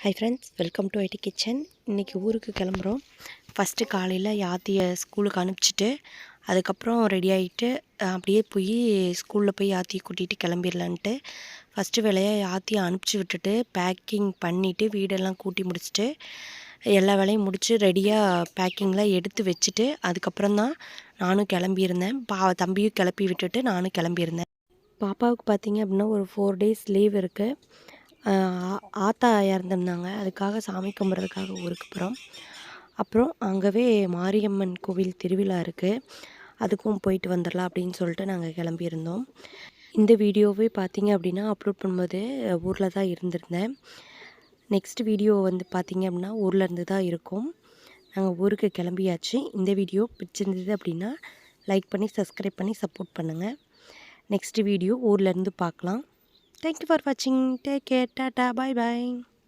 High friends, welcome to ID kitchen. இன்றைக்கி ஊருக்கு கிளம்புறோம். ஃபஸ்ட்டு காலையில் யாத்தியை ஸ்கூலுக்கு அனுப்பிச்சிட்டு அதுக்கப்புறம் ரெடி ஆகிட்டு அப்படியே போய் ஸ்கூலில் போய் யாத்தியை கூட்டிகிட்டு கிளம்பிடலான்ட்டு ஃபஸ்ட்டு வேலையாக யாத்தியை அனுப்பிச்சி விட்டுட்டு பேக்கிங் பண்ணிவிட்டு வீடெல்லாம் கூட்டி முடிச்சுட்டு எல்லா வேலையும் முடித்து ரெடியாக பேக்கிங்லாம் எடுத்து வச்சுட்டு அதுக்கப்புறம் தான் நானும் கிளம்பியிருந்தேன். தம்பியும் கிளப்பி விட்டுட்டு நானும் கிளம்பியிருந்தேன். பாப்பாவுக்கு பார்த்திங்க அப்படின்னா ஒரு 4 டேஸ் லீவ் இருக்குது. ஆத்தா இறந்துருந்தாங்க. அதுக்காக சாமி கும்பிட்றதுக்காக ஊருக்கு போகிறோம். அப்புறம் அங்கவே மாரியம்மன் கோவில் திருவிழா இருக்குது, அதுக்கும் போயிட்டு வந்துடலாம் அப்படின்னு சொல்லிட்டு நாங்கள் கிளம்பியிருந்தோம். இந்த வீடியோவே பார்த்திங்க அப்படின்னா அப்லோட் பண்ணும்போது ஊரில் தான் இருந்திருந்தேன். நெக்ஸ்ட் வீடியோ வந்து பார்த்திங்க அப்படின்னா ஊர்லேருந்து தான் இருக்கும். நாங்கள் ஊருக்கு கிளம்பியாச்சு. இந்த வீடியோ பிடிச்சிருந்தது அப்படின்னா லைக் பண்ணி சப்ஸ்கிரைப் பண்ணி சப்போர்ட் பண்ணுங்கள். நெக்ஸ்ட் வீடியோ ஊர்லேருந்து பார்க்கலாம். Thank you for watching. Take care. Tata. Bye bye.